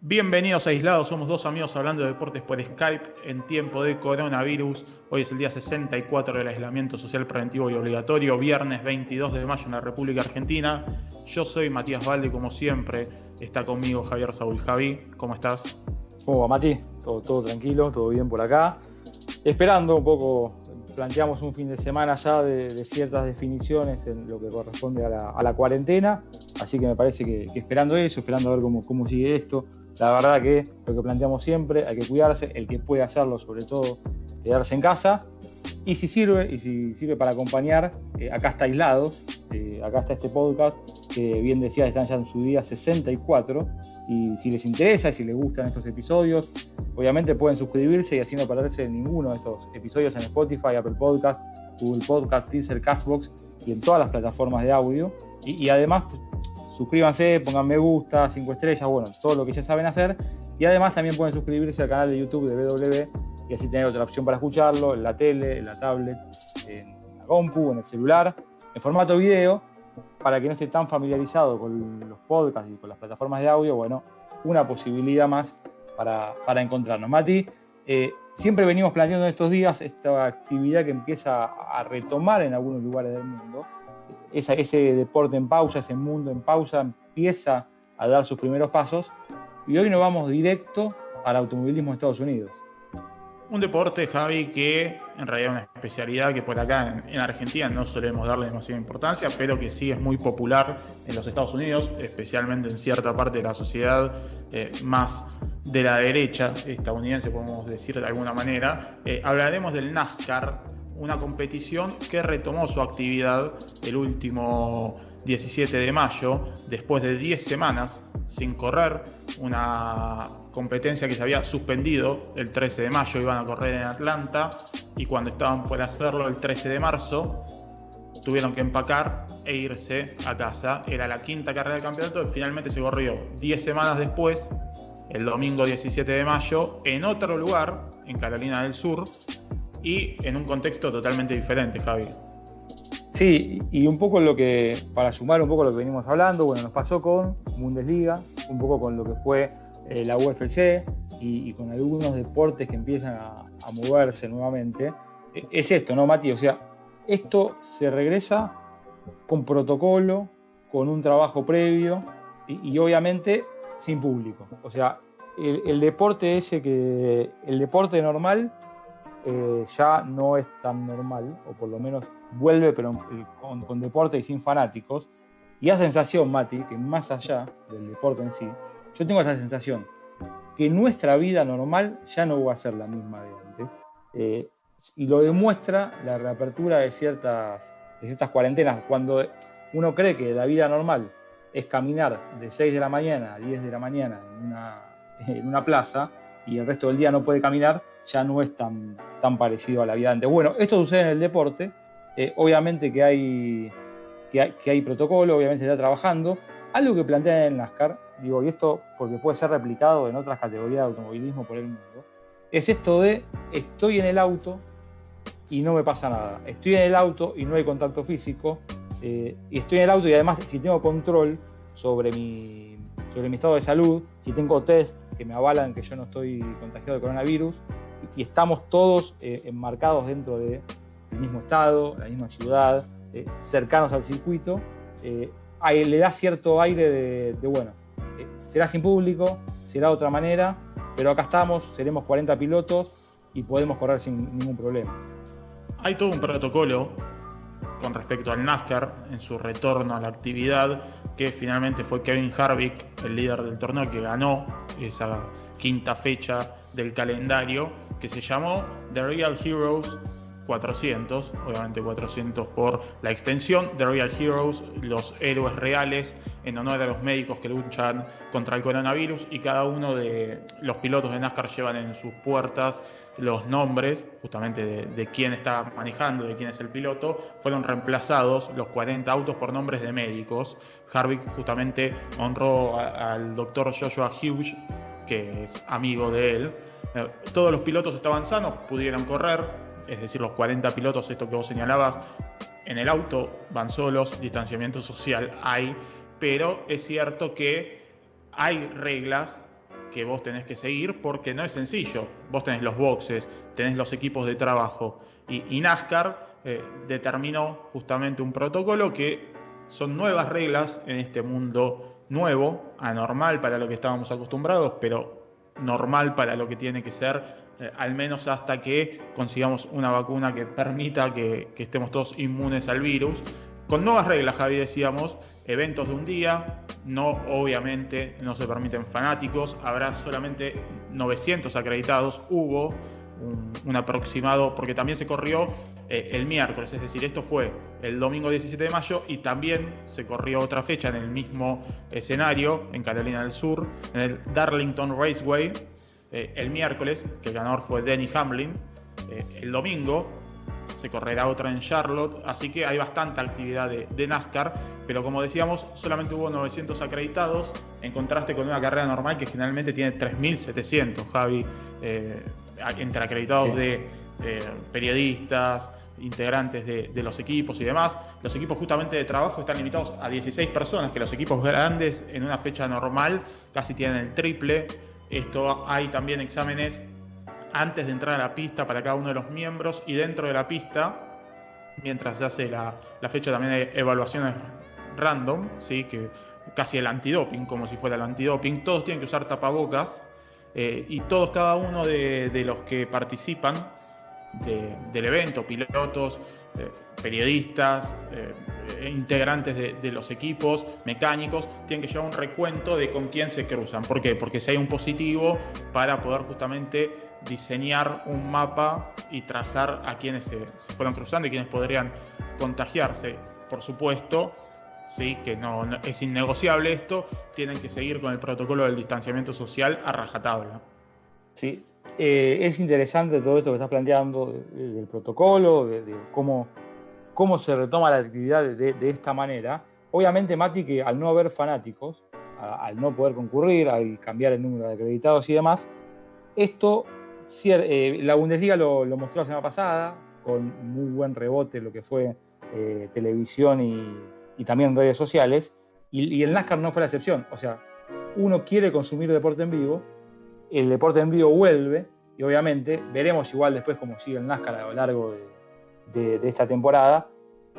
Bienvenidos a Aislados, somos dos amigos hablando de deportes por Skype en tiempo de coronavirus. Hoy es el día 64 del aislamiento social preventivo y obligatorio, viernes 22 de mayo en la República Argentina. Yo soy Matías Valde, como siempre, está conmigo Javier Saúl. Javi, ¿cómo estás? ¿Cómo va, Mati? Todo tranquilo, todo bien por acá. Esperando un poco, planteamos un fin de semana ya de ciertas definiciones en lo que corresponde a la cuarentena, así que me parece que esperando eso, esperando a ver cómo sigue esto. La verdad que lo que planteamos siempre, hay que cuidarse, el que puede hacerlo sobre todo, quedarse en casa, y si sirve para acompañar, acá está Aislados, acá está este podcast, que bien decía, están ya en su día 64, y si les interesa, si les gustan estos episodios, obviamente pueden suscribirse y así no perderse ninguno de estos episodios en Spotify, Apple Podcast, Google Podcast, Deezer, Castbox y en todas las plataformas de audio. Y además, suscríbanse, pongan me gusta, 5 estrellas, bueno, todo lo que ya saben hacer. Y además también pueden suscribirse al canal de YouTube de BW y así tener otra opción para escucharlo en la tele, en la tablet, en la compu, en el celular, en formato video, para que no esté tan familiarizado con los podcasts y con las plataformas de audio. Bueno, una posibilidad más para encontrarnos. Mati, siempre venimos planteando en estos días esta actividad que empieza a retomar en algunos lugares del mundo. Ese deporte en pausa, ese mundo en pausa empieza a dar sus primeros pasos y hoy nos vamos directo al automovilismo de Estados Unidos. Un deporte, Javi, que en realidad es una especialidad que por acá en Argentina no solemos darle demasiada importancia, pero que sí es muy popular en los Estados Unidos, especialmente en cierta parte de la sociedad más de la derecha estadounidense, podemos decir de alguna manera. Hablaremos del NASCAR, una competición que retomó su actividad el último 17 de mayo, después de 10 semanas sin correr, una competencia que se había suspendido el 13 de mayo, iban a correr en Atlanta y cuando estaban por hacerlo el 13 de marzo, tuvieron que empacar e irse a casa. Era la quinta carrera del campeonato y finalmente se corrió 10 semanas después, el domingo 17 de mayo, en otro lugar, en Carolina del Sur, y en un contexto totalmente diferente, Javi. Sí, y un poco para sumar un poco lo que venimos hablando, bueno, nos pasó con Bundesliga, un poco con lo que fue la UFC y con algunos deportes que empiezan a moverse nuevamente. Es esto, ¿no, Mati? O sea, esto se regresa con protocolo, con un trabajo previo y obviamente sin público. O sea, el deporte el deporte normal ya no es tan normal, o por lo menos vuelve, pero con deporte y sin fanáticos. Y la sensación, Mati, que más allá del deporte en sí, yo tengo esa sensación que nuestra vida normal ya no va a ser la misma de antes. Y lo demuestra la reapertura de ciertas cuarentenas. Cuando uno cree que la vida normal es caminar de 6 de la mañana a 10 de la mañana en una plaza y el resto del día no puede caminar, ya no es tan parecido a la vida de antes. Bueno, esto sucede en el deporte. Obviamente que hay protocolo, obviamente se está trabajando. Algo que plantean en el NASCAR, digo, y esto porque puede ser replicado en otras categorías de automovilismo por el mundo, es esto de estoy en el auto y no me pasa nada. Estoy en el auto y no hay contacto físico. Y estoy en el auto y además si tengo control sobre mi estado de salud, si tengo test que me avalan que yo no estoy contagiado de coronavirus y estamos todos enmarcados dentro del mismo estado, la misma ciudad, cercanos al circuito, le da cierto aire de bueno, será sin público, será de otra manera, pero acá estamos, seremos 40 pilotos y podemos correr sin ningún problema. Hay todo un protocolo con respecto al NASCAR en su retorno a la actividad, que finalmente fue Kevin Harvick, el líder del torneo, que ganó esa quinta fecha del calendario, que se llamó The Real Heroes 400, obviamente 400 por la extensión, The Real Heroes, los héroes reales, en honor a los médicos que luchan contra el coronavirus, y cada uno de los pilotos de NASCAR llevan en sus puertas los nombres justamente de quién está manejando, de quién es el piloto. Fueron reemplazados los 40 autos por nombres de médicos. Harvick justamente honró al doctor Joshua Hughes, que es amigo de él. Todos los pilotos estaban sanos, pudieron correr, es decir, los 40 pilotos, esto que vos señalabas, en el auto van solos, distanciamiento social hay, pero es cierto que hay reglas que vos tenés que seguir, porque no es sencillo. Vos tenés los boxes, tenés los equipos de trabajo, y NASCAR determinó justamente un protocolo que son nuevas reglas en este mundo nuevo, anormal para lo que estábamos acostumbrados, pero normal para lo que tiene que ser, al menos hasta que consigamos una vacuna que permita que estemos todos inmunes al virus. Con nuevas reglas, Javi, decíamos, eventos de un día, obviamente no se permiten fanáticos, habrá solamente 900 acreditados, hubo un aproximado, porque también se corrió el miércoles, es decir, esto fue el domingo 17 de mayo y también se corrió otra fecha en el mismo escenario, en Carolina del Sur, en el Darlington Raceway, el miércoles, que el ganador fue Denny Hamlin. El domingo se correrá otra en Charlotte, así que hay bastante actividad de NASCAR, pero como decíamos, solamente hubo 900 acreditados, en contraste con una carrera normal que generalmente tiene 3.700, Javi, entre acreditados de periodistas, integrantes de los equipos y demás. Los equipos justamente de trabajo están limitados a 16 personas, que los equipos grandes en una fecha normal casi tienen el triple. Esto, hay también exámenes antes de entrar a la pista para cada uno de los miembros, y dentro de la pista, mientras se hace la fecha, también hay evaluaciones random, ¿sí? Que casi el antidoping, como si fuera el antidoping. Todos tienen que usar tapabocas, y todos, cada uno de los que participan del evento, pilotos, periodistas, integrantes de los equipos, mecánicos, tienen que llevar un recuento de con quién se cruzan. ¿Por qué? Porque si hay un positivo, para poder justamente diseñar un mapa y trazar a quienes se fueron cruzando y quienes podrían contagiarse. Por supuesto, sí, que no es innegociable esto, tienen que seguir con el protocolo del distanciamiento social a rajatabla. Sí, es interesante todo esto que estás planteando del protocolo, de cómo se retoma la actividad de esta manera. Obviamente, Mati, que al no haber fanáticos, al no poder concurrir, al cambiar el número de acreditados y demás, esto, la Bundesliga lo mostró la semana pasada, con muy buen rebote lo que fue televisión y también redes sociales, y el NASCAR no fue la excepción. O sea, uno quiere consumir deporte en vivo, el deporte en vivo vuelve, y obviamente veremos igual después cómo sigue el NASCAR a lo largo de esta temporada,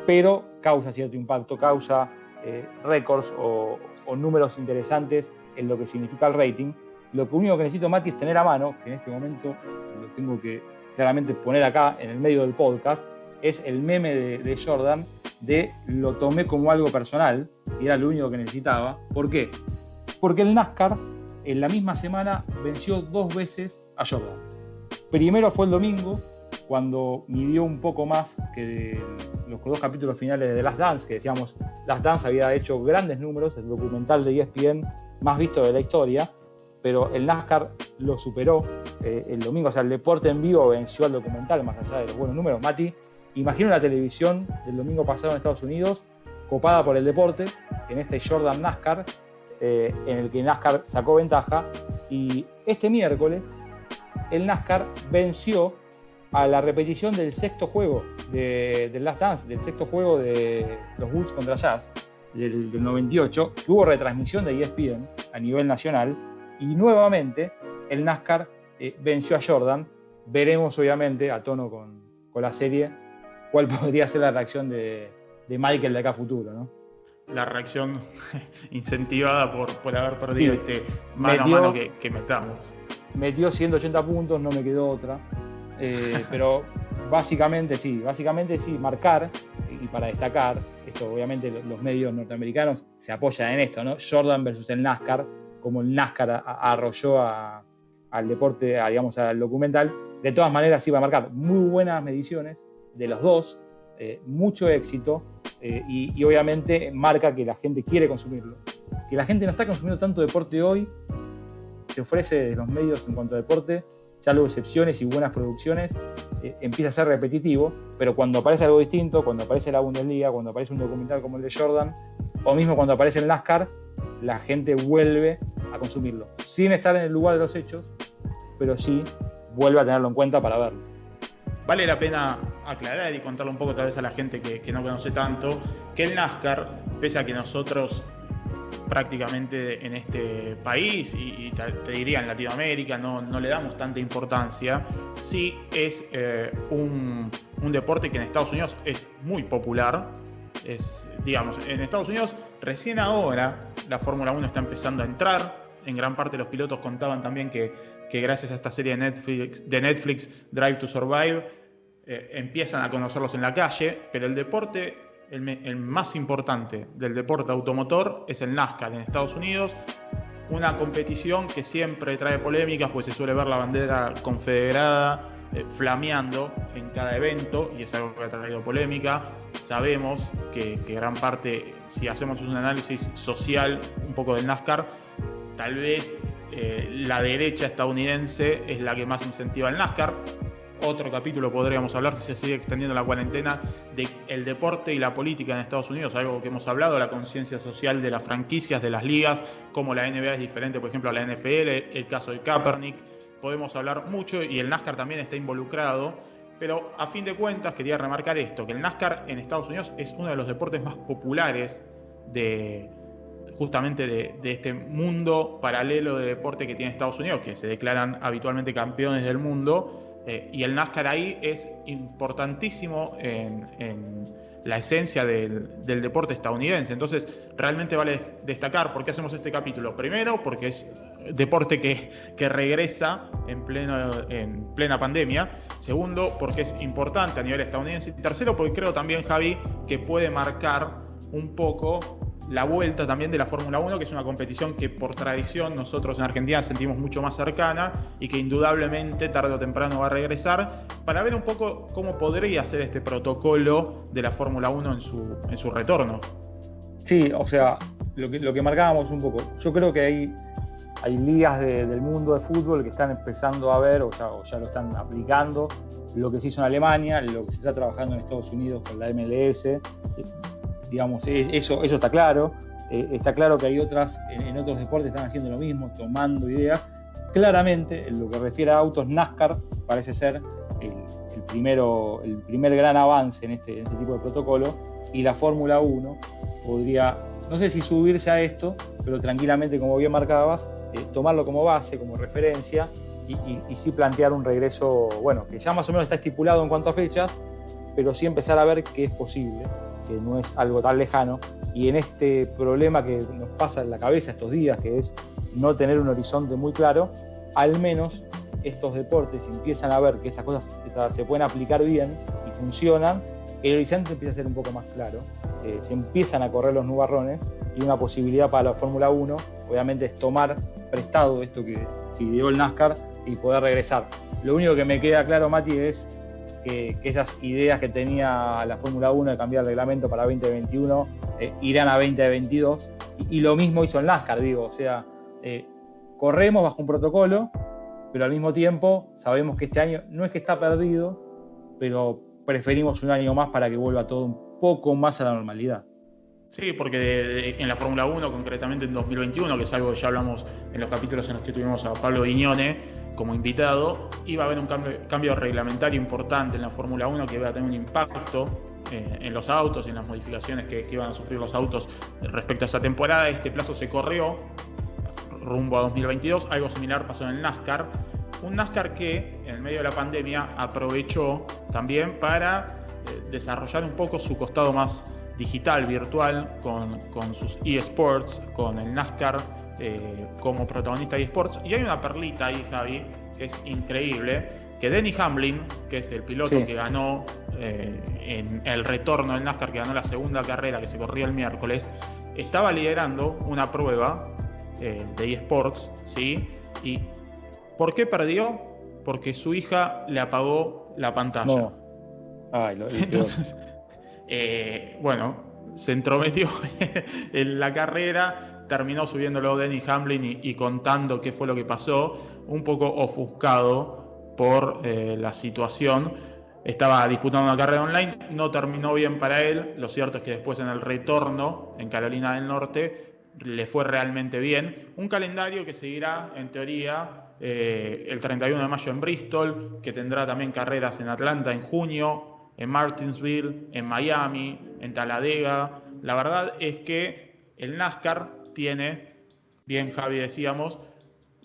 pero causa cierto impacto, causa récords o números interesantes en lo que significa el rating. Lo único que necesito, Mati, es tener a mano, que en este momento lo tengo que claramente poner acá en el medio del podcast, es el meme de Jordan, de lo tomé como algo personal, y era lo único que necesitaba. ¿Por qué? Porque el NASCAR en la misma semana venció 2 veces a Jordan. Primero fue el domingo, cuando midió un poco más que los 2 capítulos finales de The Last Dance, que decíamos, Last Dance había hecho grandes números, el documental de ESPN más visto de la historia, pero el NASCAR lo superó el domingo. O sea, el deporte en vivo venció al documental, más allá de los buenos números. Mati, imagina la televisión del domingo pasado en Estados Unidos, copada por el deporte, en este Jordan NASCAR, en el que NASCAR sacó ventaja, y este miércoles el NASCAR venció a la repetición del 6º juego del Last Dance, del 6º juego de los Bulls contra Jazz del 98, que hubo retransmisión de ESPN a nivel nacional, y nuevamente el NASCAR venció a Jordan. Veremos, obviamente, a tono con la serie, cuál podría ser la reacción de Michael de acá a futuro, ¿no? La reacción incentivada por haber perdido, sí, mano a mano que metamos. Metió 180 puntos, no me quedó otra. Pero básicamente sí, marcar, y para destacar, esto obviamente los medios norteamericanos se apoyan en esto, ¿no? Jordan versus el NASCAR, como el NASCAR arrolló al deporte, digamos, al documental. De todas maneras iba a marcar muy buenas mediciones de los dos, mucho éxito, y obviamente marca que la gente quiere consumirlo. Que la gente no está consumiendo tanto deporte hoy, se ofrece de los medios en cuanto a deporte, salvo excepciones y buenas producciones, empieza a ser repetitivo, pero cuando aparece algo distinto, cuando aparece la Bundesliga, cuando aparece un documental como el de Jordan, o mismo cuando aparece el NASCAR, la gente vuelve a consumirlo, sin estar en el lugar de los hechos, pero sí vuelve a tenerlo en cuenta para verlo. Vale la pena aclarar y contarle un poco tal vez a la gente que no conoce tanto, que el NASCAR, pese a que nosotros prácticamente en este país y te diría en Latinoamérica no le damos tanta importancia. Sí es un deporte que en Estados Unidos es muy popular. Digamos, en Estados Unidos recién ahora la Fórmula 1 está empezando a entrar. En gran parte los pilotos contaban también que gracias a esta serie de Netflix Drive to Survive, empiezan a conocerlos en la calle, pero el deporte, el más importante del deporte automotor es el NASCAR en Estados Unidos. Una competición que siempre trae polémicas, pues se suele ver la bandera confederada flameando en cada evento, y es algo que ha traído polémica. Sabemos que gran parte, si hacemos un análisis social un poco del NASCAR, tal vez la derecha estadounidense es la que más incentiva el NASCAR. Otro capítulo podríamos hablar, si se sigue extendiendo la cuarentena, del deporte y la política en Estados Unidos, algo que hemos hablado, la conciencia social de las franquicias, de las ligas, como la NBA es diferente, por ejemplo, a la NFL, el caso de Kaepernick. Podemos hablar mucho y el NASCAR también está involucrado, pero a fin de cuentas quería remarcar esto, que el NASCAR en Estados Unidos es uno de los deportes más populares justamente de este mundo paralelo de deporte que tiene Estados Unidos, que se declaran habitualmente campeones del mundo, y el NASCAR ahí es importantísimo en la esencia del deporte estadounidense. Entonces realmente vale destacar por qué hacemos este capítulo. Primero, porque es deporte que regresa en plena pandemia. Segundo, porque es importante a nivel estadounidense. Y tercero, porque creo también, Javi, que puede marcar un poco la vuelta también de la Fórmula 1, que es una competición que por tradición nosotros en Argentina sentimos mucho más cercana y que indudablemente tarde o temprano va a regresar, para ver un poco cómo podría ser este protocolo de la Fórmula 1 en su retorno. Sí, o sea, lo que marcábamos un poco. Yo creo que hay ligas del mundo de fútbol que están empezando a ver o ya lo están aplicando, lo que se hizo en Alemania, lo que se está trabajando en Estados Unidos con la MLS. Digamos, eso está claro. Está claro que hay otras, en otros deportes están haciendo lo mismo, tomando ideas. Claramente, en lo que refiere a autos, NASCAR parece ser el primer gran avance en este tipo de protocolo, y la Fórmula 1 podría, no sé si subirse a esto, pero tranquilamente, como bien marcabas, tomarlo como base, como referencia, y sí plantear un regreso, bueno, que ya más o menos está estipulado en cuanto a fechas, pero sí empezar a ver que es posible, que no es algo tan lejano, y en este problema que nos pasa en la cabeza estos días, que es no tener un horizonte muy claro, al menos estos deportes empiezan a ver que estas cosas se pueden aplicar bien y funcionan, el horizonte empieza a ser un poco más claro, se empiezan a correr los nubarrones, y una posibilidad para la Fórmula 1 obviamente es tomar prestado esto que ideó el NASCAR y poder regresar. Lo único que me queda claro, Mati, es que esas ideas que tenía la Fórmula 1 de cambiar el reglamento para 2021 irán a 2022, y lo mismo hizo el NASCAR, o sea, corremos bajo un protocolo, pero al mismo tiempo sabemos que este año no es que está perdido, pero preferimos un año más para que vuelva todo un poco más a la normalidad. Sí, porque en la Fórmula 1, concretamente en 2021, que es algo que ya hablamos en los capítulos en los que tuvimos a Pablo Viñone como invitado, iba a haber un cambio reglamentario importante en la Fórmula 1 que iba a tener un impacto en los autos y en las modificaciones que iban a sufrir los autos respecto a esa temporada. Este plazo se corrió rumbo a 2022, algo similar pasó en el NASCAR. Un NASCAR que en el medio de la pandemia aprovechó también para desarrollar un poco su costado más digital, virtual, con sus eSports, con el NASCAR como protagonista de eSports. Y hay una perlita ahí, Javi, que es increíble, que Denny Hamlin, que es el piloto que ganó en el retorno del NASCAR, que ganó la segunda carrera que se corría el miércoles, estaba liderando una prueba de eSports, ¿sí? ¿Y por qué perdió? Porque su hija le apagó la pantalla. No. Ay, entonces, bueno, se entrometió en la carrera, terminó subiéndolo Denny Hamlin y contando qué fue lo que pasó, un poco ofuscado por la situación. Estaba disputando una carrera online, no terminó bien para él. Lo cierto es que después en el retorno en Carolina del Norte le fue realmente bien. Un calendario que seguirá, en teoría, el 31 de mayo en Bristol, que tendrá también carreras en Atlanta en junio, en Martinsville, en Miami, en Talladega. La verdad es que el NASCAR tiene, bien Javi decíamos,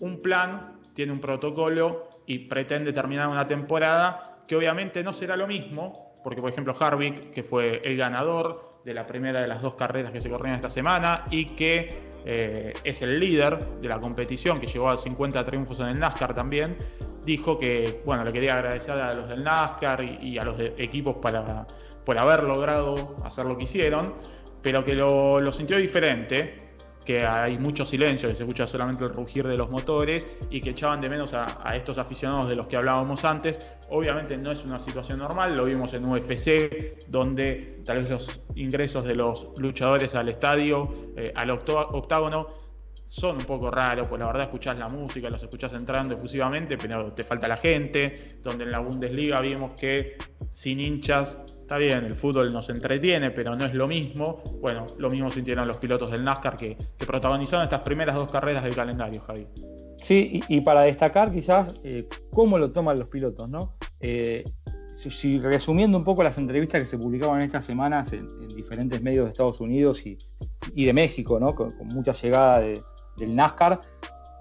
un plan, tiene un protocolo y pretende terminar una temporada que obviamente no será lo mismo, porque por ejemplo Harvick, que fue el ganador de la primera de las 2 carreras que se corrieron esta semana y que es el líder de la competición, que llegó a 50 triunfos en el NASCAR también, dijo que, bueno, le quería agradecer a los del NASCAR y a los equipos por haber logrado hacer lo que hicieron, pero que lo sintió diferente, que hay mucho silencio, que se escucha solamente el rugir de los motores y que echaban de menos a estos aficionados de los que hablábamos antes. Obviamente no es una situación normal, lo vimos en UFC, donde tal vez los ingresos de los luchadores al estadio, al octágono, son un poco raros, pues la verdad escuchás la música, los escuchás entrando efusivamente, pero te falta la gente, donde en la Bundesliga vimos que sin hinchas, está bien, el fútbol nos entretiene, pero no es lo mismo. Bueno, lo mismo sintieron los pilotos del NASCAR que protagonizaron estas primeras 2 carreras del calendario, Javi. Sí, y para destacar quizás cómo lo toman los pilotos, ¿no? Si resumiendo un poco las entrevistas que se publicaban estas semanas en diferentes medios de Estados Unidos y de México, ¿no? Con mucha llegada del NASCAR,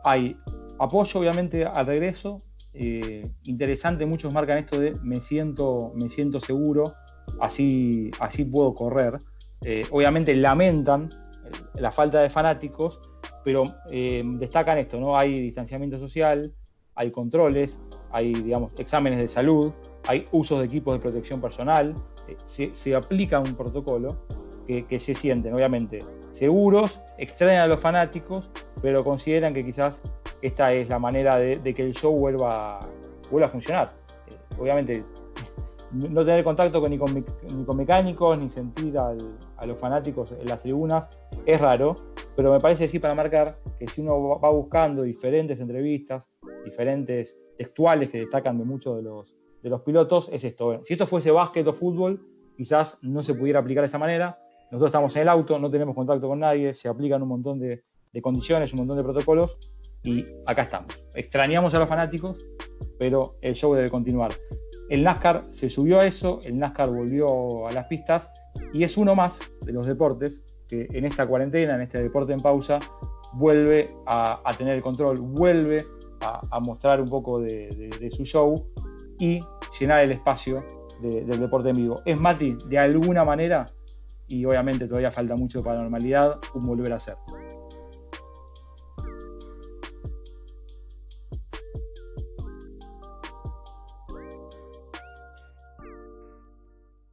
hay apoyo obviamente al regreso. Interesante, muchos marcan esto de me siento seguro, así puedo correr. Obviamente lamentan la falta de fanáticos, pero destacan esto, ¿no? Hay distanciamiento social, hay controles, hay, digamos, exámenes de salud, hay usos de equipos de protección personal, se aplica un protocolo que se sienten obviamente seguros, extrañan a los fanáticos, pero consideran que quizás esta es la manera de que el show vuelva a funcionar. Obviamente no tener contacto ni con mecánicos, ni sentir a los fanáticos en las tribunas es raro, pero me parece sí para marcar que si uno va buscando diferentes entrevistas, diferentes textuales que destacan de muchos de los pilotos, es esto. Bueno, si esto fuese básquet o fútbol, quizás no se pudiera aplicar de esta manera. Nosotros estamos en el auto, no tenemos contacto con nadie, se aplican un montón de condiciones, un montón de protocolos, y acá estamos. Extrañamos a los fanáticos, pero el show debe continuar. El NASCAR se subió a eso, el NASCAR volvió a las pistas, y es uno más de los deportes que en esta cuarentena, en este deporte en pausa, vuelve a tener el control, vuelve a mostrar un poco de su show y llenar el espacio del deporte en vivo. Es, Mati, de alguna manera, y obviamente todavía falta mucho para la normalidad, un volver a ser.